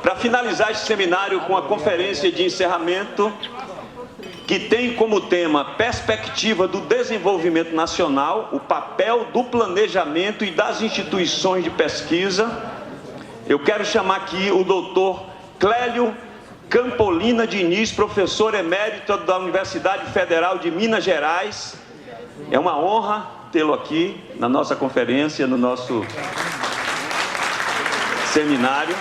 para finalizar este seminário com a conferência de encerramento, que tem como tema Perspectiva do Desenvolvimento Nacional, o papel do planejamento e das instituições de pesquisa, eu quero chamar aqui o doutor Clélio Campolina Diniz, professor emérito da Universidade Federal de Minas Gerais. É uma honra tê-lo aqui na nossa conferência, no nosso seminário.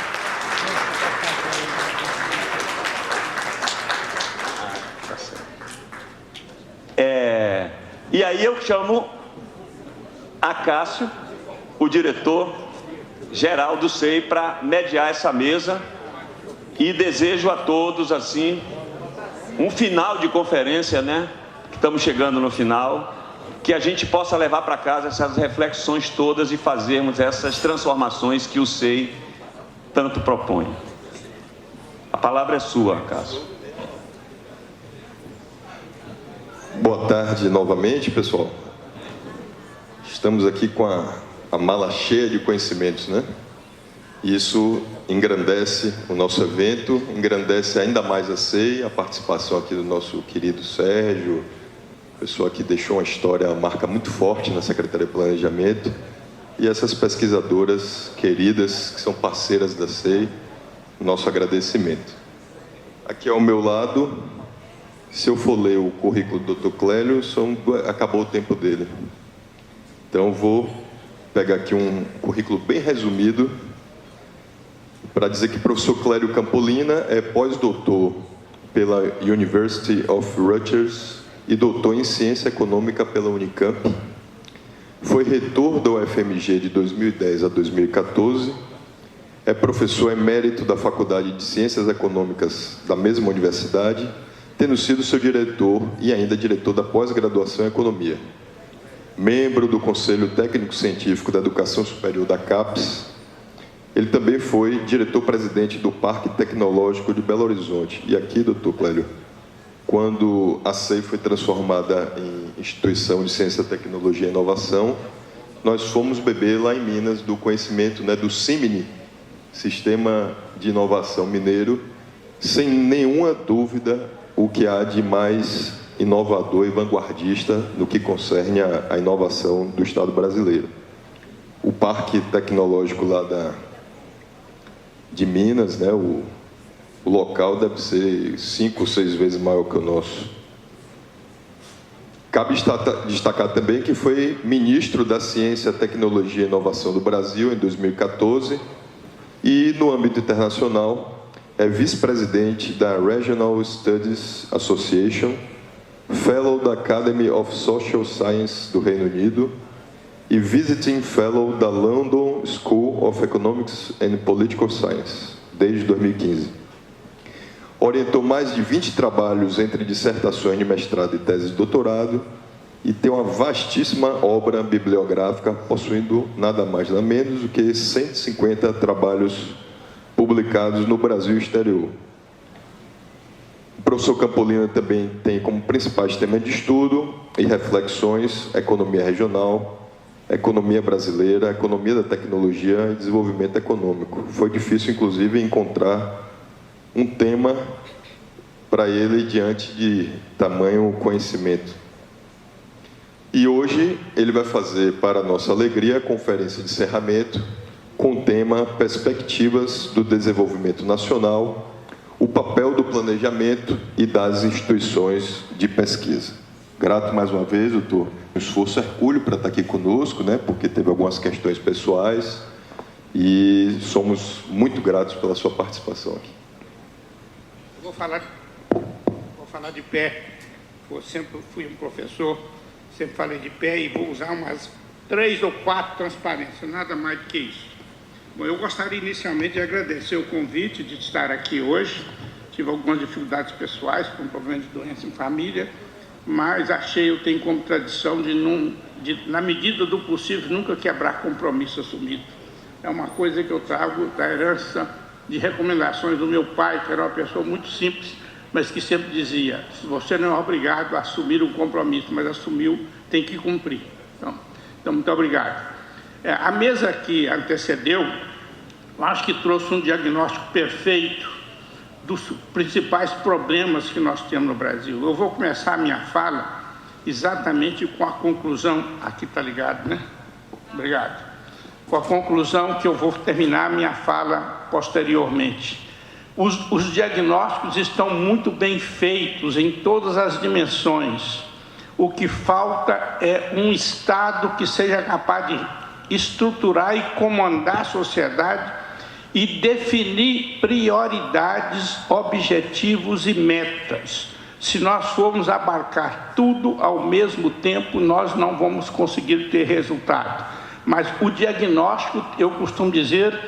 E aí eu chamo a Cássio, o diretor-geral do SEI, para mediar essa mesa, e desejo a todos, assim, um final de conferência, né? Estamos chegando no final, que a gente possa levar para casa essas reflexões todas e fazermos essas transformações que o SEI tanto propõe. A palavra é sua, Cássio. Boa tarde novamente, pessoal. Estamos aqui com a mala cheia de conhecimentos, né? Isso engrandece o nosso evento, engrandece ainda mais a SEI, a participação aqui do nosso querido Sérgio, pessoa que deixou uma história, uma marca muito forte na Secretaria de Planejamento, e essas pesquisadoras queridas, que são parceiras da SEI, nosso agradecimento. Aqui ao meu lado, se eu for ler o currículo do Dr. Clélio, acabou o tempo dele. Então, vou pegar aqui um currículo bem resumido para dizer que o professor Clélio Campolina é pós-doutor pela University of Rutgers e doutor em Ciência Econômica pela Unicamp. Foi reitor da UFMG de 2010 a 2014. É professor emérito da Faculdade de Ciências Econômicas da mesma universidade, tendo sido seu diretor e ainda diretor da pós-graduação em Economia. Membro do Conselho Técnico-Científico da Educação Superior da CAPES, ele também foi diretor-presidente do Parque Tecnológico de Belo Horizonte. E aqui, doutor Clélio, quando a SEI foi transformada em Instituição de Ciência, Tecnologia e Inovação, nós fomos beber lá em Minas do conhecimento, né, do CIMINE, Sistema de Inovação Mineiro, sem nenhuma dúvida o que há de mais inovador e vanguardista no que concerne a inovação do Estado brasileiro. O Parque Tecnológico lá de Minas, né, o local deve ser 5 ou 6 vezes maior que o nosso. Cabe destacar também que foi ministro da Ciência, Tecnologia e Inovação do Brasil em 2014 e, no âmbito internacional, é vice-presidente da Regional Studies Association, Fellow da Academy of Social Science do Reino Unido e Visiting Fellow da London School of Economics and Political Science, desde 2015. Orientou mais de 20 trabalhos entre dissertações de mestrado e tese de doutorado e tem uma vastíssima obra bibliográfica, possuindo nada mais nada menos do que 150 trabalhos publicados no Brasil e exterior. O professor Campolina também tem como principais temas de estudo e reflexões economia regional, economia brasileira, economia da tecnologia e desenvolvimento econômico. Foi difícil, inclusive, encontrar um tema para ele diante de tamanho conhecimento. E hoje ele vai fazer, para nossa alegria, a conferência de encerramento com o tema Perspectivas do Desenvolvimento Nacional, o papel do planejamento e das instituições de pesquisa. Grato mais uma vez, doutor, um esforço hercúleo para estar aqui conosco, né, porque teve algumas questões pessoais e somos muito gratos pela sua participação aqui. Vou falar de pé. Eu sempre fui um professor, sempre falei de pé e vou usar umas 3 ou 4 transparências, nada mais do que isso. Bom, eu gostaria inicialmente de agradecer o convite de estar aqui hoje. Tive algumas dificuldades pessoais, com problema de doença em família, mas eu tenho como tradição na medida do possível, nunca quebrar compromisso assumido. É uma coisa que eu trago da herança de recomendações do meu pai, que era uma pessoa muito simples, mas que sempre dizia: você não é obrigado a assumir um compromisso, mas assumiu, tem que cumprir. Então muito obrigado. A mesa que antecedeu eu acho que trouxe um diagnóstico perfeito dos principais problemas que nós temos no Brasil. Eu vou começar a minha fala exatamente com a conclusão, aqui está ligado, né? Obrigado. Com a conclusão que eu vou terminar a minha fala posteriormente. Os diagnósticos estão muito bem feitos em todas as dimensões. O que falta é um Estado que seja capaz de estruturar e comandar a sociedade e definir prioridades, objetivos e metas. Se nós formos abarcar tudo ao mesmo tempo, nós não vamos conseguir ter resultado. Mas o diagnóstico, eu costumo dizer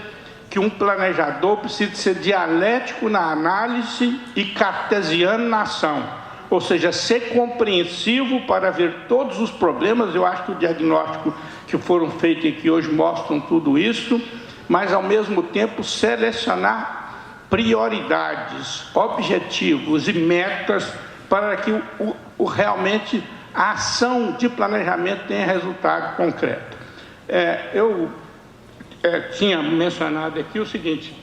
que um planejador precisa ser dialético na análise e cartesiano na ação. Ou seja, ser compreensivo para ver todos os problemas. Eu acho que o diagnóstico que foram feitos aqui hoje mostram tudo isso, mas ao mesmo tempo selecionar prioridades, objetivos e metas para que realmente a ação de planejamento tenha resultado concreto. Eu tinha mencionado aqui o seguinte: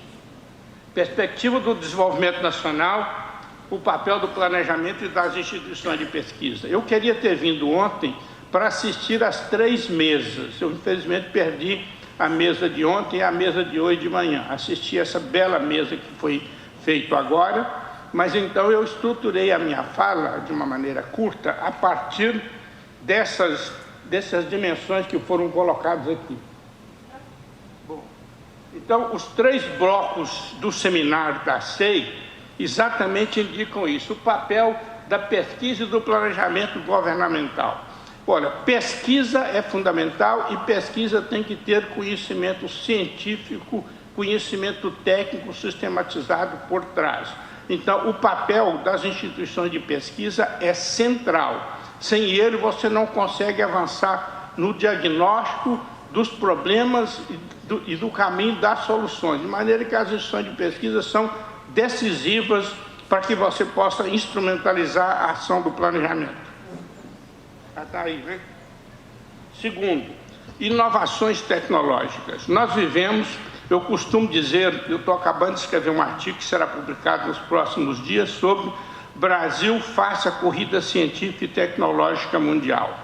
perspectiva do desenvolvimento nacional, o papel do planejamento e das instituições de pesquisa. Eu queria ter vindo ontem para assistir às 3 mesas. Eu, infelizmente, perdi a mesa de ontem e a mesa de hoje de manhã. Assisti essa bela mesa que foi feita agora, mas então eu estruturei a minha fala de uma maneira curta a partir dessas dimensões que foram colocadas aqui. Bom, então, os 3 blocos do seminário da SEI exatamente indicam isso: o papel da pesquisa e do planejamento governamental. Olha, pesquisa é fundamental e pesquisa tem que ter conhecimento científico, conhecimento técnico sistematizado por trás. Então, o papel das instituições de pesquisa é central. Sem ele, você não consegue avançar no diagnóstico dos problemas e do caminho das soluções, de maneira que as instituições de pesquisa são decisivas para que você possa instrumentalizar a ação do planejamento. Já está aí, né? Segundo, inovações tecnológicas. Nós vivemos, eu costumo dizer, eu estou acabando de escrever um artigo que será publicado nos próximos dias sobre Brasil face à corrida científica e tecnológica mundial.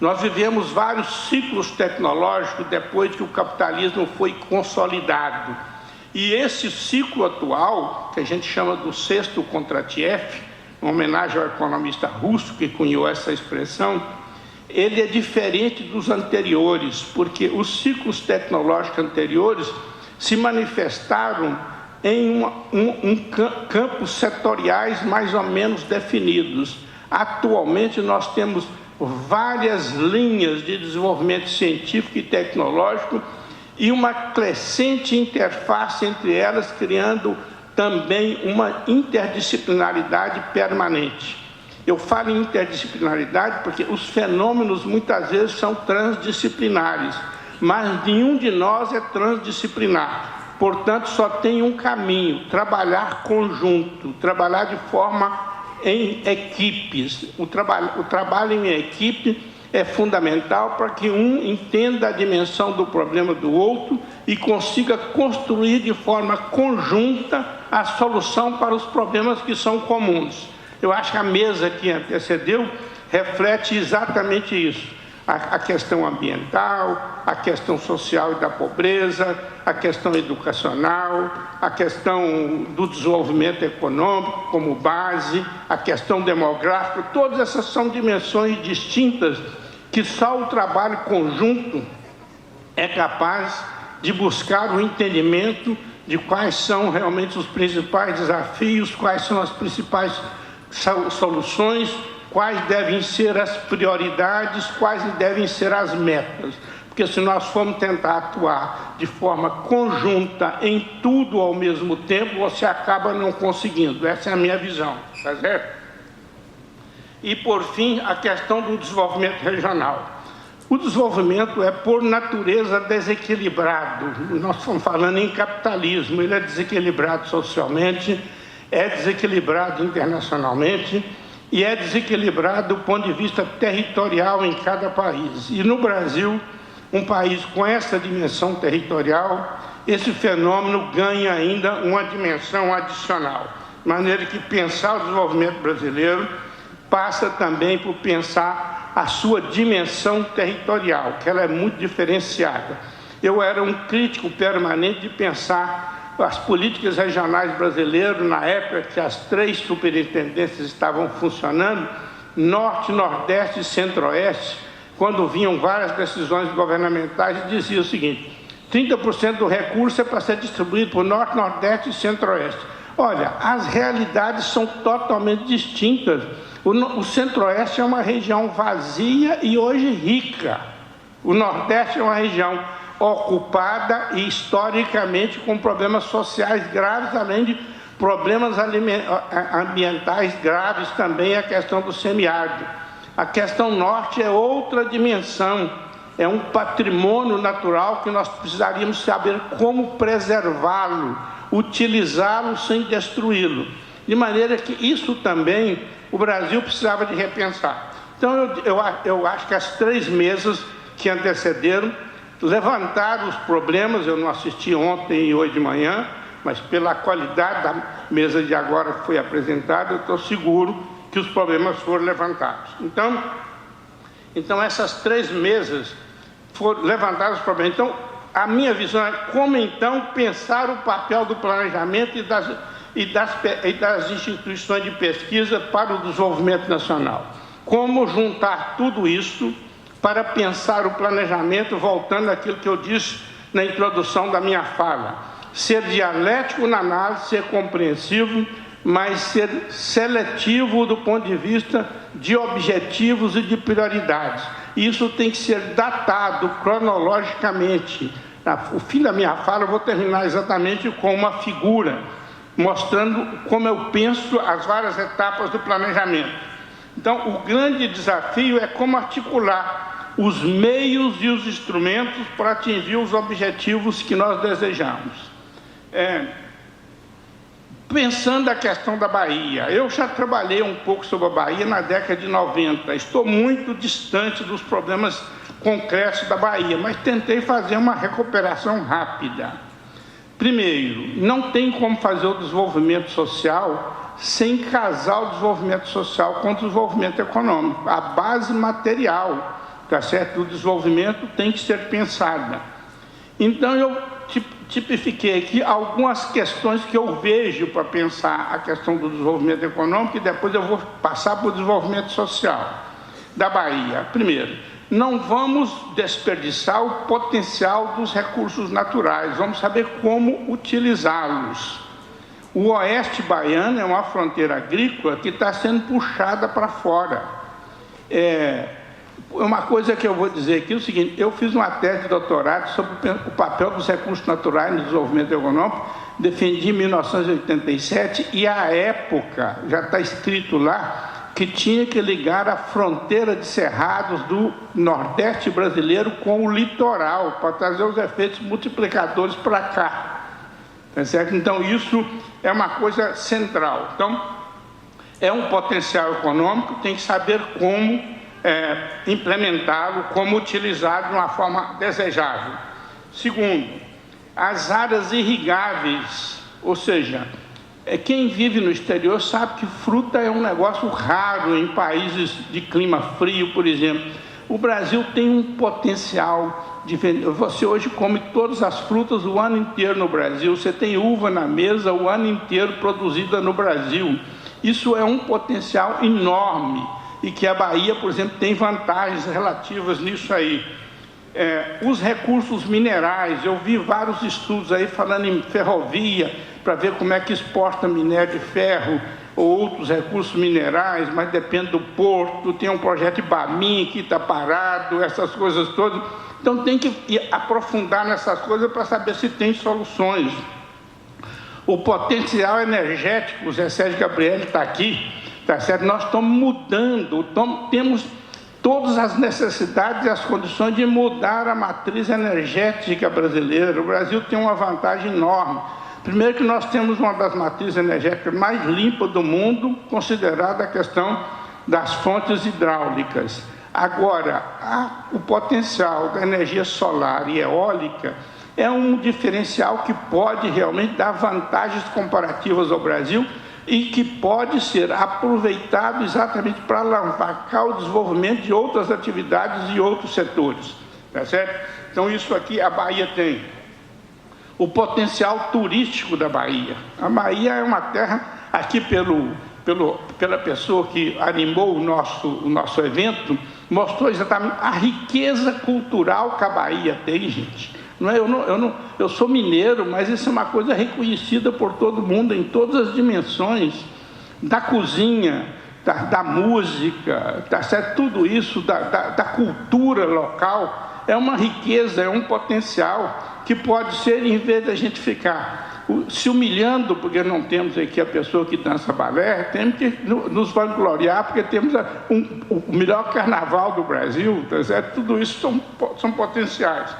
Nós vivemos vários ciclos tecnológicos depois que o capitalismo foi consolidado. E esse ciclo atual, que a gente chama do sexto Kondratiev, uma homenagem ao economista russo que cunhou essa expressão, ele é diferente dos anteriores, porque os ciclos tecnológicos anteriores se manifestaram em campos setoriais mais ou menos definidos. Atualmente nós temos várias linhas de desenvolvimento científico e tecnológico e uma crescente interface entre elas, criando também uma interdisciplinaridade permanente. Eu falo em interdisciplinaridade porque os fenômenos muitas vezes são transdisciplinares, mas nenhum de nós é transdisciplinar. Portanto, só tem um caminho: trabalhar conjunto, trabalhar de forma em equipes. O trabalho em equipe é fundamental para que um entenda a dimensão do problema do outro e consiga construir de forma conjunta a solução para os problemas que são comuns. Eu acho que a mesa que antecedeu reflete exatamente isso. A questão ambiental, a questão social e da pobreza, a questão educacional, a questão do desenvolvimento econômico como base, a questão demográfica, todas essas são dimensões distintas que só o trabalho conjunto é capaz de buscar o entendimento de quais são realmente os principais desafios, quais são as principais soluções, quais devem ser as prioridades, quais devem ser as metas. Porque se nós formos tentar atuar de forma conjunta em tudo ao mesmo tempo, você acaba não conseguindo. Essa é a minha visão, tá certo? E, por fim, a questão do desenvolvimento regional. O desenvolvimento é, por natureza, desequilibrado. Nós estamos falando em capitalismo, ele é desequilibrado socialmente, é desequilibrado internacionalmente e é desequilibrado do ponto de vista territorial em cada país. E no Brasil, um país com essa dimensão territorial, esse fenômeno ganha ainda uma dimensão adicional, de maneira que pensar o desenvolvimento brasileiro passa também por pensar a sua dimensão territorial, que ela é muito diferenciada. Eu era um crítico permanente de pensar as políticas regionais brasileiras, na época que as 3 superintendências estavam funcionando, Norte, Nordeste e Centro-Oeste, quando vinham várias decisões governamentais, dizia o seguinte: 30% do recurso é para ser distribuído por Norte, Nordeste e Centro-Oeste. Olha, as realidades são totalmente distintas. O Centro-Oeste é uma região vazia e hoje rica. O Nordeste é uma região ocupada e historicamente com problemas sociais graves, além de problemas ambientais graves também, a questão do semiárido. A questão norte é outra dimensão, é um patrimônio natural que nós precisaríamos saber como preservá-lo, utilizá-lo sem destruí-lo. De maneira que isso também o Brasil precisava de repensar. Então eu acho que as 3 mesas que antecederam levantaram os problemas. Eu não assisti ontem e hoje de manhã, mas pela qualidade da mesa de agora que foi apresentada, eu estou seguro que os problemas foram levantados. Então essas 3 mesas foram levantados os problemas. Então, a minha visão é como, então, pensar o papel do planejamento e das instituições de pesquisa para o desenvolvimento nacional. Como juntar tudo isso para pensar o planejamento, voltando àquilo que eu disse na introdução da minha fala. Ser dialético na análise, ser compreensivo, mas ser seletivo do ponto de vista de objetivos e de prioridades. Isso tem que ser datado cronologicamente. O fim da minha fala eu vou terminar exatamente com uma figura, mostrando como eu penso as várias etapas do planejamento. Então, o grande desafio é como articular os meios e os instrumentos para atingir os objetivos que nós desejamos. Pensando a questão da Bahia, eu já trabalhei um pouco sobre a Bahia na década de 90, estou muito distante dos problemas concretos da Bahia, mas tentei fazer uma recuperação rápida. Primeiro, não tem como fazer o desenvolvimento social sem casar o desenvolvimento social com o desenvolvimento econômico. A base material, tá certo, do desenvolvimento tem que ser pensada. Então, eu tipifiquei aqui algumas questões que eu vejo para pensar a questão do desenvolvimento econômico e depois eu vou passar para o desenvolvimento social da Bahia. Primeiro, não vamos desperdiçar o potencial dos recursos naturais, vamos saber como utilizá-los. O oeste baiano é uma fronteira agrícola que está sendo puxada para fora. Uma coisa que eu vou dizer aqui é o seguinte: eu fiz uma tese de doutorado sobre o papel dos recursos naturais no desenvolvimento econômico, defendi em 1987 e, à época, já está escrito lá, que tinha que ligar a fronteira de cerrados do Nordeste brasileiro com o litoral, para trazer os efeitos multiplicadores para cá. Tá certo? Então, isso é uma coisa central. Então, é um potencial econômico, tem que saber como implementá-lo, como utilizá-lo de uma forma desejável. Segundo, as áreas irrigáveis, ou seja, quem vive no exterior sabe que fruta é um negócio raro em países de clima frio, por exemplo. O Brasil tem um potencial de vender. Você hoje come todas as frutas o ano inteiro no Brasil. Você tem uva na mesa o ano inteiro produzida no Brasil. Isso é um potencial enorme e que a Bahia, por exemplo, tem vantagens relativas nisso aí. Os recursos minerais, eu vi vários estudos aí falando em ferrovia, para ver como é que exporta minério de ferro ou outros recursos minerais, mas depende do porto, tem um projeto Ibamin que está parado, essas coisas todas. Então tem que aprofundar nessas coisas para saber se tem soluções. O potencial energético, o Zé Sérgio Gabriel está aqui, tá certo? Nós estamos mudando, temos todas as necessidades e as condições de mudar a matriz energética brasileira. O Brasil tem uma vantagem enorme. Primeiro que nós temos uma das matrizes energéticas mais limpas do mundo, considerada a questão das fontes hidráulicas. Agora, o potencial da energia solar e eólica é um diferencial que pode realmente dar vantagens comparativas ao Brasil e que pode ser aproveitado exatamente para alavancar o desenvolvimento de outras atividades e outros setores, tá certo? Então isso aqui a Bahia tem. O potencial turístico da Bahia. A Bahia é uma terra, aqui pela pessoa que animou o nosso evento, mostrou exatamente a riqueza cultural que a Bahia tem, gente. Eu sou mineiro, mas isso é uma coisa reconhecida por todo mundo, em todas as dimensões, da cozinha, da música, tá certo? Tudo isso, da cultura local, é uma riqueza, é um potencial que pode ser, em vez da gente ficar se humilhando, porque não temos aqui a pessoa que dança balé, temos que nos vangloriar, porque temos o melhor carnaval do Brasil, tá certo? Tudo isso são potenciais.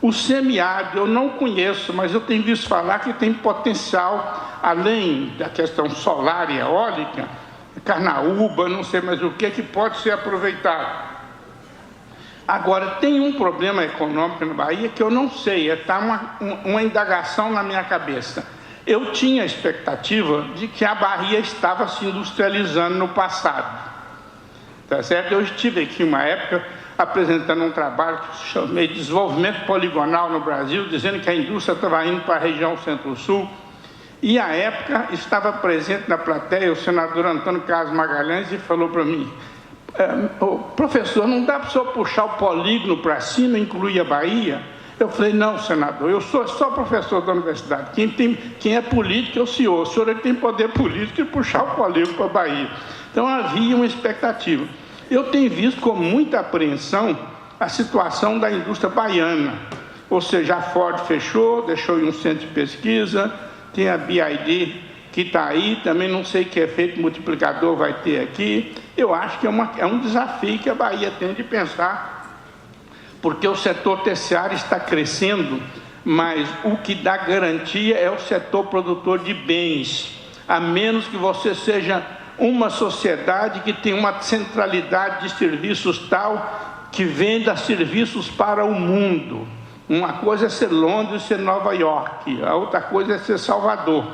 O semiárido eu não conheço, mas eu tenho visto falar que tem potencial, além da questão solar e eólica, Carnaúba, não sei mais o que pode ser aproveitado. Agora, tem um problema econômico na Bahia que eu não sei, está uma indagação na minha cabeça. Eu tinha a expectativa de que a Bahia estava se industrializando no passado, tá certo? Eu estive aqui uma época apresentando um trabalho que chamei de desenvolvimento poligonal no Brasil, dizendo que a indústria estava indo para a região centro-sul, e à época estava presente na plateia o senador Antônio Carlos Magalhães e falou para mim: professor, não dá para o senhor puxar o polígono para cima e incluir a Bahia? Eu falei: não, senador, eu sou só professor da universidade, quem é político é o senhor tem poder político de puxar o polígono para a Bahia. Então havia uma expectativa. Eu tenho visto com muita apreensão a situação da indústria baiana, ou seja, a Ford fechou, deixou em um centro de pesquisa, tem a BID que está aí, também não sei que efeito multiplicador vai ter aqui. Eu acho que é um desafio que a Bahia tem de pensar, porque o setor terciário está crescendo, mas o que dá garantia é o setor produtor de bens, a menos que você seja uma sociedade que tem uma centralidade de serviços tal que venda serviços para o mundo. Uma coisa é ser Londres, ser Nova York, a outra coisa é ser Salvador.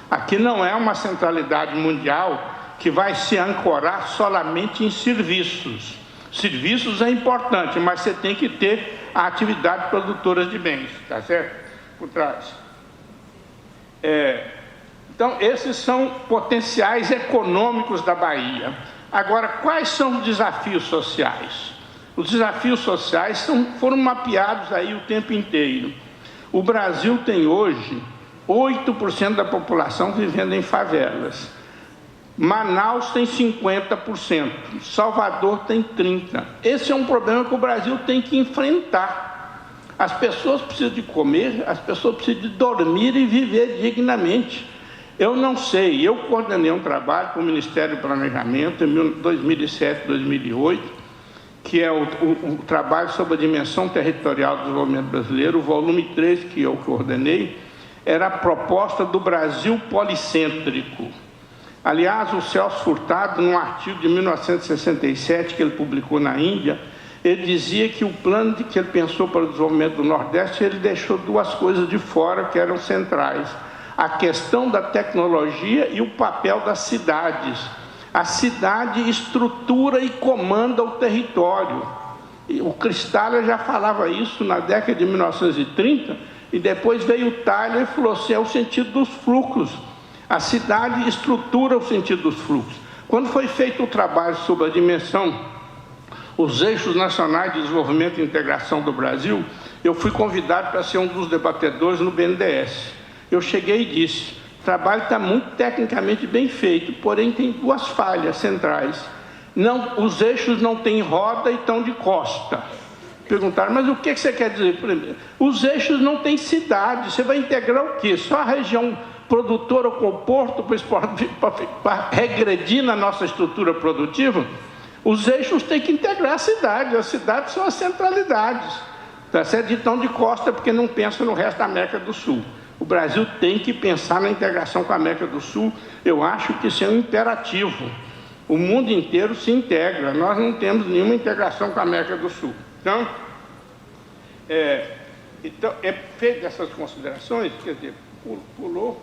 Aqui não é uma centralidade mundial que vai se ancorar solamente em serviços. Serviços é importante, mas você tem que ter a atividade produtora de bens, tá certo? Por trás. Então, esses são potenciais econômicos da Bahia. Agora, quais são os desafios sociais? Os desafios sociais foram mapeados aí o tempo inteiro. O Brasil tem hoje 8% da população vivendo em favelas. Manaus tem 50%, Salvador tem 30%. Esse é um problema que o Brasil tem que enfrentar. As pessoas precisam de comer, as pessoas precisam de dormir e viver dignamente. Eu não sei, eu coordenei um trabalho com o Ministério do Planejamento em 2007, 2008, que é o trabalho sobre a dimensão territorial do desenvolvimento brasileiro, o volume 3 que eu coordenei, era a proposta do Brasil policêntrico. Aliás, o Celso Furtado, num artigo de 1967 que ele publicou na Índia, ele dizia que o plano que ele pensou para o desenvolvimento do Nordeste, ele deixou duas coisas de fora que eram centrais: a questão da tecnologia e o papel das cidades. A cidade estrutura e comanda o território. E o Cristalha já falava isso na década de 1930, e depois veio o Tyler e falou assim: é o sentido dos fluxos. A cidade estrutura o sentido dos fluxos. Quando foi feito o trabalho sobre a dimensão, os eixos nacionais de desenvolvimento e integração do Brasil, eu fui convidado para ser um dos debatedores no BNDES. Eu cheguei e disse: o trabalho está muito tecnicamente bem feito, porém tem duas falhas centrais. Os eixos não têm roda e estão de costa. Perguntaram: mas o que você quer dizer? Os eixos não têm cidade, você vai integrar o quê? Só a região produtora com o porto para regredir na nossa estrutura produtiva? Os eixos têm que integrar a cidade, as cidades são as centralidades. Tá certo? Então de costa, porque não pensa no resto da América do Sul. O Brasil tem que pensar na integração com a América do Sul. Eu acho que isso é um imperativo. O mundo inteiro se integra, nós não temos nenhuma integração com a América do Sul. Então, Então, feito essas considerações, quer dizer, pulou.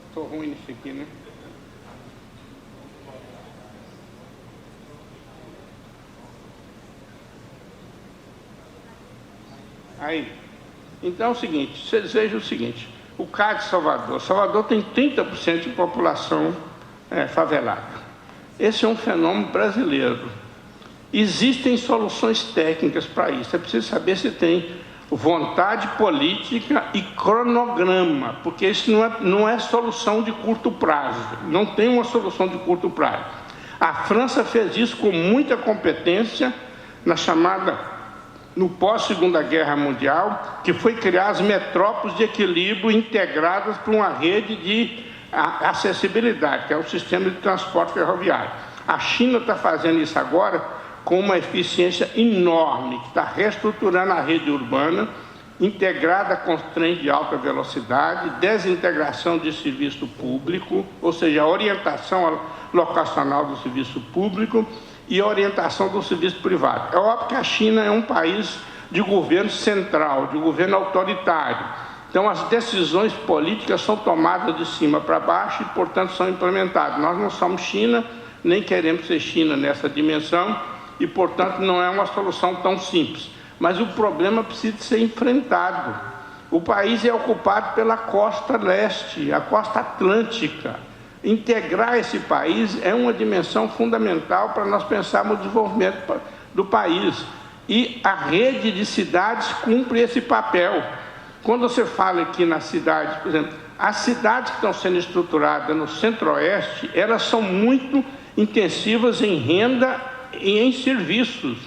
Estou ruim nisso aqui, né? Aí, então é o seguinte, veja o seguinte, o caso de Salvador. Salvador tem 30% de população favelada. Esse é um fenômeno brasileiro. Existem soluções técnicas para isso. É preciso saber se tem vontade política e cronograma, porque isso não é solução de curto prazo. Não tem uma solução de curto prazo. A França fez isso com muita competência no pós-Segunda Guerra Mundial, que foi criar as metrópoles de equilíbrio integradas por uma rede de acessibilidade, que é o sistema de transporte ferroviário. A China está fazendo isso agora com uma eficiência enorme, que está reestruturando a rede urbana, integrada com os trens de alta velocidade, desintegração de serviço público, ou seja, a orientação locacional do serviço público e a orientação do serviço privado. É óbvio que a China é um país de governo central, de governo autoritário. Então, as decisões políticas são tomadas de cima para baixo e, portanto, são implementadas. Nós não somos China, nem queremos ser China nessa dimensão e, portanto, não é uma solução tão simples. Mas o problema precisa ser enfrentado. O país é ocupado pela costa leste, a costa atlântica. Integrar esse país é uma dimensão fundamental para nós pensarmos o desenvolvimento do país. E a rede de cidades cumpre esse papel. Quando você fala aqui nas cidades, por exemplo, as cidades que estão sendo estruturadas no centro-oeste, elas são muito intensivas em renda e em serviços.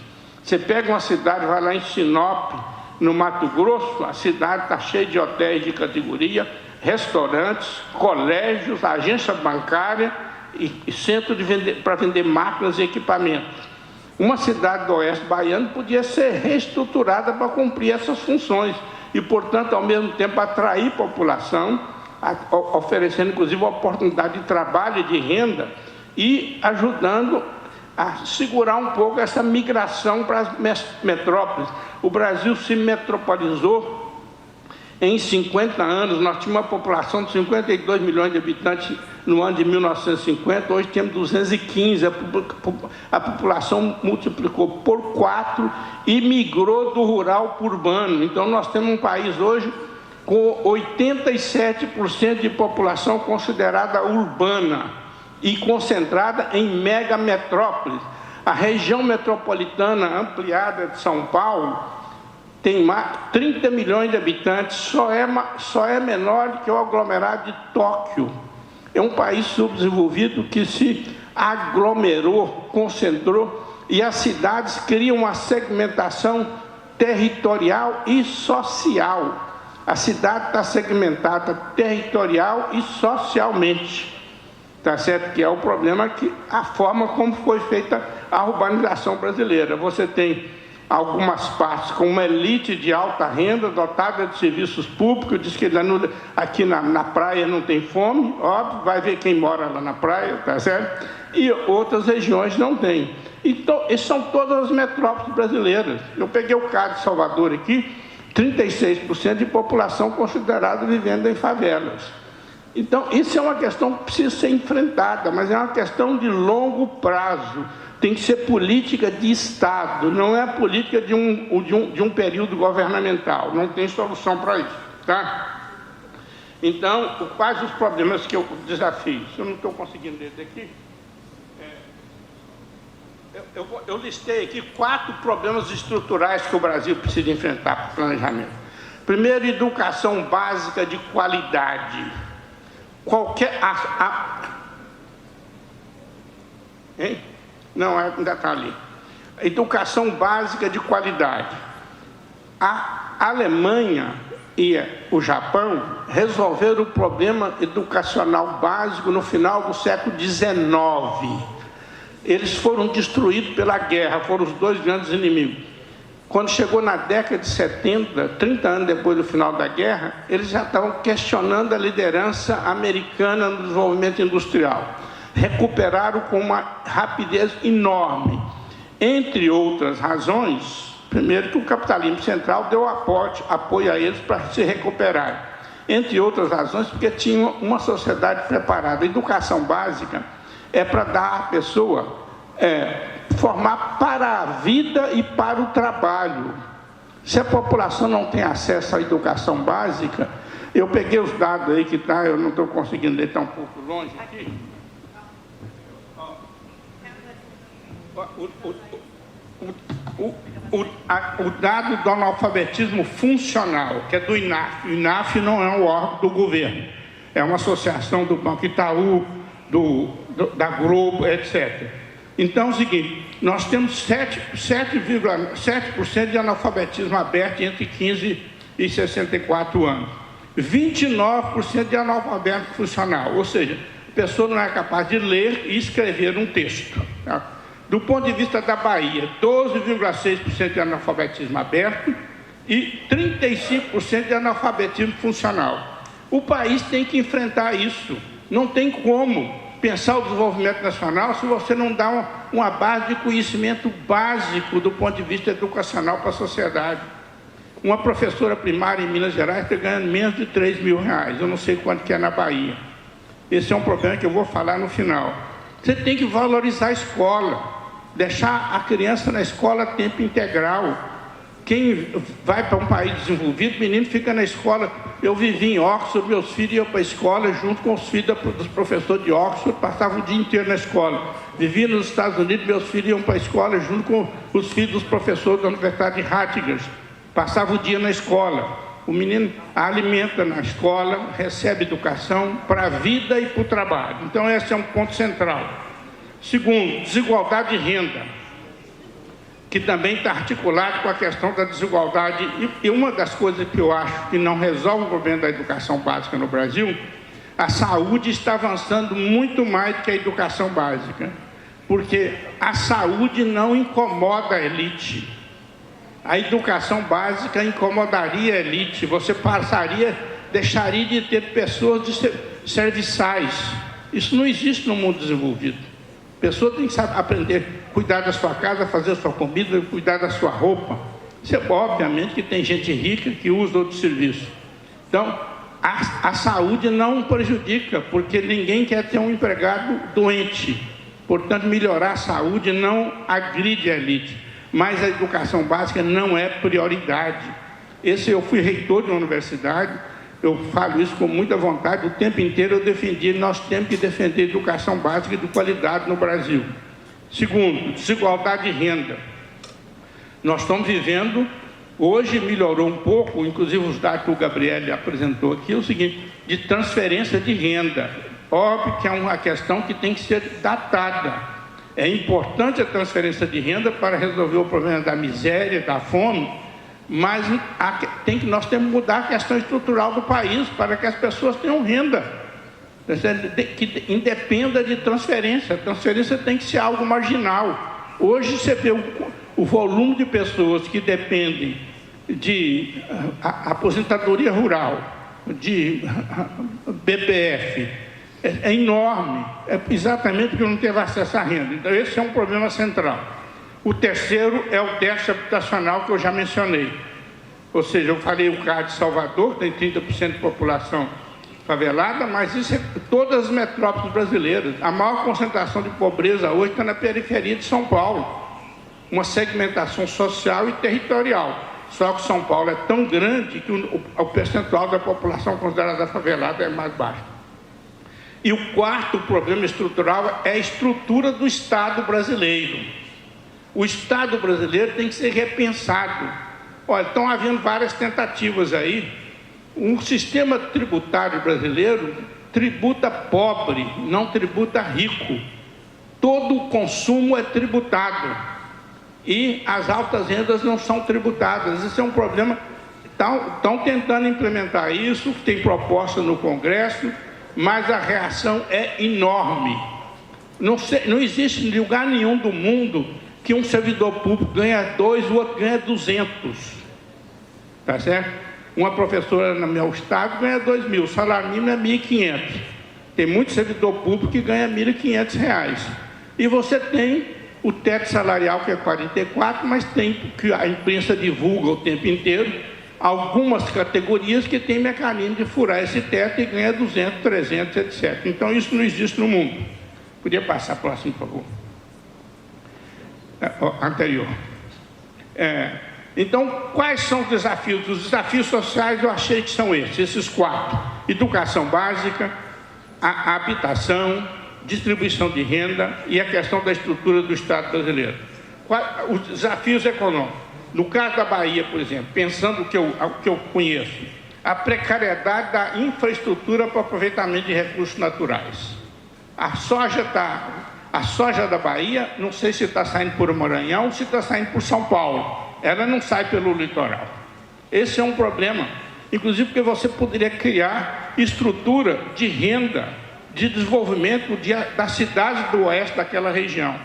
Você pega uma cidade, vai lá em Sinop, no Mato Grosso, a cidade está cheia de hotéis de categoria, restaurantes, colégios, agência bancária e centro para vender máquinas e equipamentos. Uma cidade do oeste baiano podia ser reestruturada para cumprir essas funções e, portanto, ao mesmo tempo atrair população, oferecendo inclusive oportunidade de trabalho e de renda e ajudando a segurar um pouco essa migração para as metrópoles. O Brasil se metropolizou. Em 50 anos, nós tínhamos uma população de 52 milhões de habitantes no ano de 1950, hoje temos 215, a população multiplicou por 4 e migrou do rural para o urbano. Então, nós temos um país hoje com 87% de população considerada urbana e concentrada em megametrópoles. A região metropolitana ampliada de São Paulo tem 30 milhões de habitantes, só é menor do que o aglomerado de Tóquio. É um país subdesenvolvido que se aglomerou, concentrou, e as cidades criam uma segmentação territorial e social. A cidade está segmentada territorial e socialmente. Tá certo? Que é o problema, que a forma como foi feita a urbanização brasileira. Você tem algumas partes com uma elite de alta renda, dotada de serviços públicos, diz que aqui na praia não tem fome, óbvio, vai ver quem mora lá na praia, tá certo? E outras regiões não tem. Então, essas são todas as metrópoles brasileiras. Eu peguei o caso de Salvador aqui, 36% de população considerada vivendo em favelas. Então, isso é uma questão que precisa ser enfrentada, mas é uma questão de longo prazo. Tem que ser política de Estado, não é política de um período governamental. Não tem solução para isso, tá? Então, quais os problemas que eu desafio? Se eu não estou conseguindo ler daqui, eu listei aqui 4 problemas estruturais que o Brasil precisa enfrentar para o planejamento. Primeiro, educação básica de qualidade. Hein? Não, ainda está ali. Educação básica de qualidade. A Alemanha e o Japão resolveram o problema educacional básico no final do século XIX. Eles foram destruídos pela guerra, foram os 2 grandes inimigos. quando chegou na década de 70, 30 anos depois do final da guerra, eles já estavam questionando a liderança americana no desenvolvimento industrial. Recuperaram com uma rapidez enorme. Entre outras razões, primeiro que o capitalismo central deu apoio a eles para se recuperarem. Entre outras razões, porque tinha uma sociedade preparada. A educação básica é para dar à pessoa, formar para a vida e para o trabalho. Se a população não tem acesso à educação básica, eu peguei os dados aí que tá, eu não estou conseguindo ler, está um pouco longe aqui. O dado do analfabetismo funcional, que é do INAF. O INAF não é um órgão do governo, é uma associação do Banco Itaú, da Globo, etc. Então é o seguinte, nós temos 7,7% de analfabetismo aberto entre 15 e 64 anos. 29% de analfabetismo funcional, ou seja, a pessoa não é capaz de ler e escrever um texto. Tá? Do ponto de vista da Bahia, 12,6% de analfabetismo aberto e 35% de analfabetismo funcional. O país tem que enfrentar isso. Não tem como pensar o desenvolvimento nacional se você não dá uma base de conhecimento básico do ponto de vista educacional para a sociedade. Uma professora primária em Minas Gerais está ganhando menos de R$3.000. Eu não sei quanto que é na Bahia. Esse é um problema que eu vou falar no final. Você tem que valorizar a escola. Deixar a criança na escola a tempo integral. Quem vai para um país desenvolvido, o menino fica na escola. Eu vivi em Oxford, meus filhos iam para a escola junto com os filhos dos professores de Oxford, passavam o dia inteiro na escola. Vivi nos Estados Unidos, meus filhos iam para a escola junto com os filhos dos professores da Universidade de Rutgers. Passavam o dia na escola. O menino alimenta na escola, recebe educação para a vida e para o trabalho. Então esse é um ponto central. Segundo, desigualdade de renda, que também está articulado com a questão da desigualdade. E uma das coisas que eu acho que não resolve o problema da educação básica no Brasil, a saúde está avançando muito mais do que a educação básica, porque a saúde não incomoda a elite. A educação básica incomodaria a elite, você deixaria de ter pessoas serviçais. Isso não existe no mundo desenvolvido. A pessoa tem que aprender a cuidar da sua casa, fazer a sua comida, cuidar da sua roupa. Isso é, obviamente que tem gente rica que usa outro serviço. Então, a saúde não prejudica, porque ninguém quer ter um empregado doente. Portanto, melhorar a saúde não agride a elite. Mas a educação básica não é prioridade. Eu fui reitor de uma universidade, eu falo isso com muita vontade, o tempo inteiro eu defendi, nós temos que defender a educação básica de qualidade no Brasil. Segundo, desigualdade de renda. Nós estamos vivendo, hoje melhorou um pouco, inclusive os dados que o Gabriel apresentou aqui, é o seguinte, de transferência de renda. Óbvio que é uma questão que tem que ser datada. É importante a transferência de renda para resolver o problema da miséria, da fome, mas nós temos que mudar a questão estrutural do país para que as pessoas tenham renda, que independa de transferência. A transferência tem que ser algo marginal. Hoje você vê o volume de pessoas que dependem de aposentadoria rural, de BPF, é enorme, exatamente porque não teve acesso à renda. Então esse é um problema central. O terceiro é o déficit habitacional que eu já mencionei. Ou seja, eu falei o caso de Salvador, tem 30% de população favelada, mas isso é todas as metrópoles brasileiras. A maior concentração de pobreza hoje está na periferia de São Paulo. Uma segmentação social e territorial. Só que São Paulo é tão grande que o percentual da população considerada favelada é mais baixo. E o quarto problema estrutural é a estrutura do Estado brasileiro. O Estado brasileiro tem que ser repensado. Olha, estão havendo várias tentativas aí. Um sistema tributário brasileiro tributa pobre, não tributa rico. Todo o consumo é tributado. E as altas rendas não são tributadas. Esse é um problema. Estão tentando implementar isso, tem proposta no Congresso, mas a reação é enorme. Não existe lugar nenhum do mundo que um servidor público ganha 2, o outro ganha 200. Tá certo? Uma professora no meu estado ganha 2.000, o salário mínimo é 1.500. Tem muito servidor público que ganha R$1.500. E você tem o teto salarial, que é 44, mas tem, que a imprensa divulga o tempo inteiro, algumas categorias que têm mecanismo de furar esse teto e ganha 200, 300, etc. Então, isso não existe no mundo. Podia passar para o próximo, por favor. Anterior. Então, quais são os desafios? Os desafios sociais eu achei que são esses 4. Educação básica, a habitação, distribuição de renda e a questão da estrutura do Estado brasileiro. Os desafios econômicos. No caso da Bahia, por exemplo, pensando o que eu conheço, a precariedade da infraestrutura para aproveitamento de recursos naturais. A soja da Bahia, não sei se está saindo por Maranhão ou se está saindo por São Paulo. Ela não sai pelo litoral. Esse é um problema, inclusive porque você poderia criar estrutura de renda, de desenvolvimento da cidade do oeste daquela região.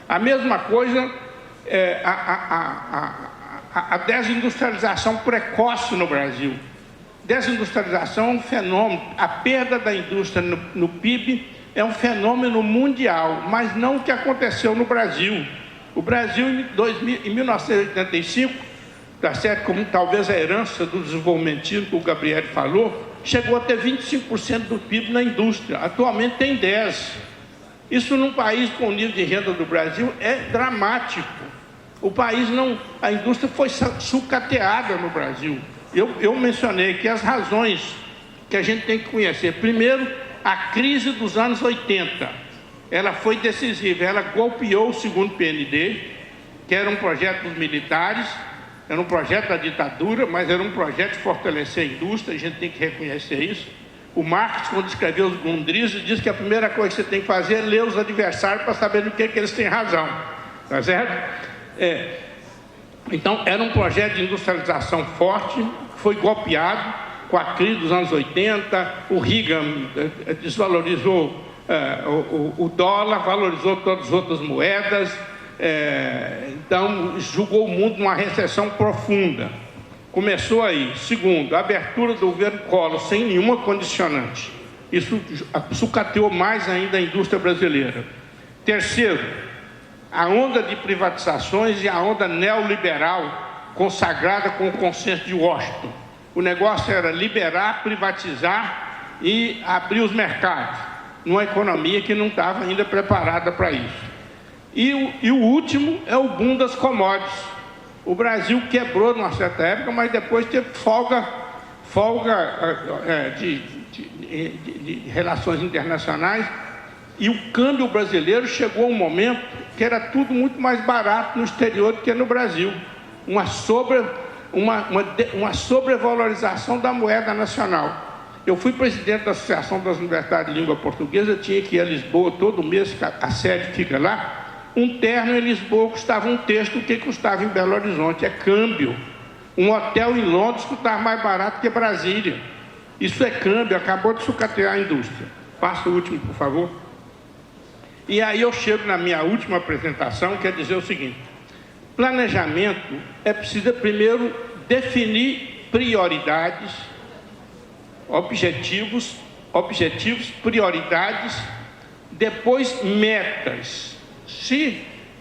A mesma coisa, a desindustrialização precoce no Brasil. Desindustrialização é um fenômeno, a perda da indústria no PIB é um fenômeno mundial, mas não o que aconteceu no Brasil. O Brasil, em 1985, tá certo? Como talvez a herança do desenvolvimentismo que o Gabriel falou, chegou a ter 25% do PIB na indústria. Atualmente tem 10%. Isso num país com o nível de renda do Brasil é dramático. O país a indústria foi sucateada no Brasil. Eu mencionei que as razões que a gente tem que conhecer. Primeiro, a crise dos anos 80. Ela foi decisiva, ela golpeou o segundo PND, que era um projeto dos militares, era um projeto da ditadura, mas era um projeto de fortalecer a indústria, a gente tem que reconhecer isso. O Marx, quando escreveu os Grundrisse, diz que a primeira coisa que você tem que fazer é ler os adversários para saber no que eles têm razão, tá certo? Então, era um projeto de industrialização forte, foi golpeado com a crise dos anos 80, o Reagan desvalorizou o dólar, valorizou todas as outras moedas, então jogou o mundo numa recessão profunda. Começou aí. Segundo, a abertura do governo Collor sem nenhuma condicionante. Isso sucateou mais ainda a indústria brasileira. Terceiro, a onda de privatizações e a onda neoliberal consagrada com o consenso de Washington. O negócio era liberar, privatizar e abrir os mercados, numa economia que não estava ainda preparada para isso. E o último é o boom das commodities. O Brasil quebrou numa certa época, mas depois teve folga de relações internacionais, e o câmbio brasileiro chegou a um momento que era tudo muito mais barato no exterior do que no Brasil. Uma sobrevalorização da moeda nacional. Eu fui presidente da Associação das Universidades de Língua Portuguesa, tinha que ir a Lisboa todo mês, a sede fica lá. Um terno em Lisboa custava 1/3 do que custava em Belo Horizonte, é câmbio. Um hotel em Londres custava mais barato que Brasília. Isso é câmbio, acabou de sucatear a indústria. Passa o último, por favor. E aí eu chego na minha última apresentação, quer dizer o seguinte: planejamento é preciso primeiro definir prioridades, objetivos, prioridades, depois metas.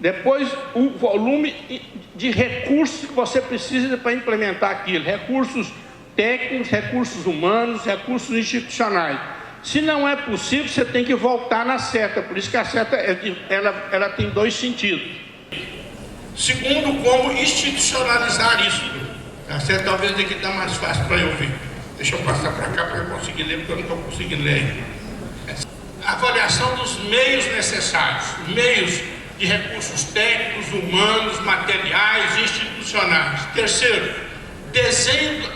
Depois o volume de recursos que você precisa para implementar aquilo, recursos técnicos, recursos humanos, recursos institucionais. Se não é possível, você tem que voltar na seta, por isso que a seta ela tem 2 sentidos. Segundo, como institucionalizar isso. A seta talvez aqui está mais fácil para eu ver. Deixa eu passar para cá para eu conseguir ler, porque eu não estou conseguindo ler. Avaliação dos meios necessários, meios de recursos técnicos, humanos, materiais, institucionais. Terceiro,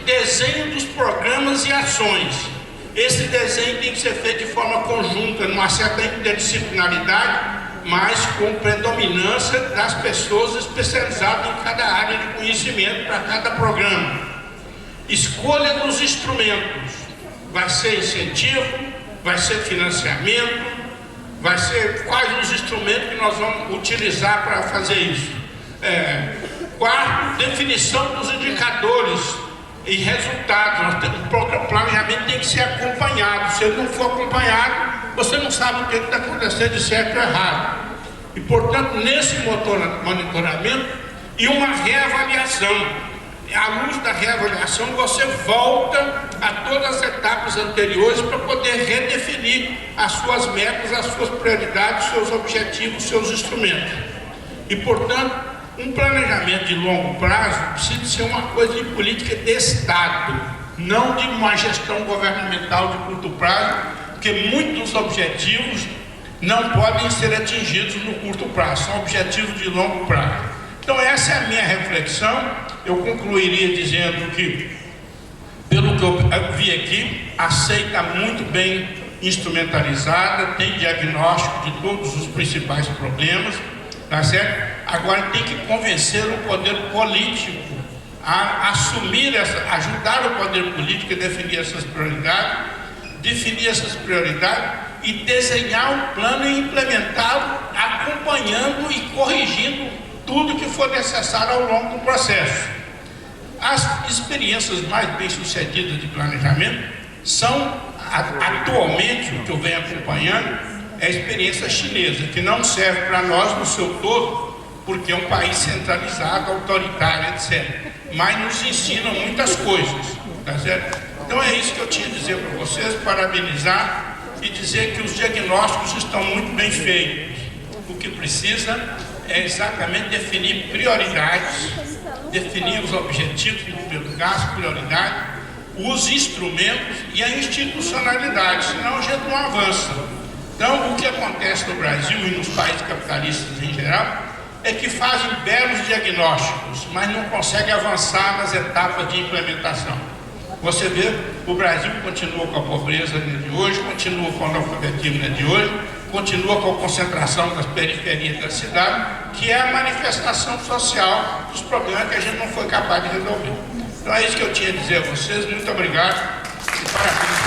desenho dos programas e ações. Esse desenho tem que ser feito de forma conjunta, numa certa interdisciplinaridade, mas com predominância das pessoas especializadas em cada área de conhecimento para cada programa. Escolha dos instrumentos. Vai ser incentivo, vai ser financiamento, vai ser quais os instrumentos que nós vamos utilizar para fazer isso. Quarto, definição dos indicadores e resultados. O planejamento tem que ser acompanhado. Se ele não for acompanhado, você não sabe o que está acontecendo de certo ou errado. E, portanto, nesse monitoramento e uma reavaliação. À luz da reavaliação, você volta a todas as etapas anteriores para poder redefinir as suas metas, as suas prioridades, seus objetivos, seus instrumentos. E, portanto, um planejamento de longo prazo precisa ser uma coisa de política de Estado, não de uma gestão governamental de curto prazo, porque muitos objetivos não podem ser atingidos no curto prazo, são objetivos de longo prazo. Então essa é a minha reflexão. Eu concluiria dizendo que, pelo que eu vi aqui, a SEI está muito bem instrumentalizada, tem diagnóstico de todos os principais problemas, tá certo? Agora tem que convencer o poder político a assumir ajudar o poder político a definir essas prioridades e desenhar um plano e implementá-lo, acompanhando e corrigindo tudo que for necessário ao longo do processo. As experiências mais bem-sucedidas de planejamento são, atualmente, o que eu venho acompanhando, é a experiência chinesa, que não serve para nós no seu todo, porque é um país centralizado, autoritário, etc. Mas nos ensina muitas coisas, tá certo? Então é isso que eu tinha a dizer para vocês, parabenizar e dizer que os diagnósticos estão muito bem feitos. O que precisa é exatamente definir prioridades, definir os objetivos do gasto, prioridade, os instrumentos e a institucionalidade, senão a gente não avança. Então, o que acontece no Brasil e nos países capitalistas em geral é que fazem belos diagnósticos, mas não conseguem avançar nas etapas de implementação. Você vê, o Brasil continua com a pobreza de hoje, continua com o analfabetismo de hoje, continua com a concentração das periferias da cidade, que é a manifestação social dos problemas que a gente não foi capaz de resolver. Então é isso que eu tinha a dizer a vocês. Muito obrigado e parabéns.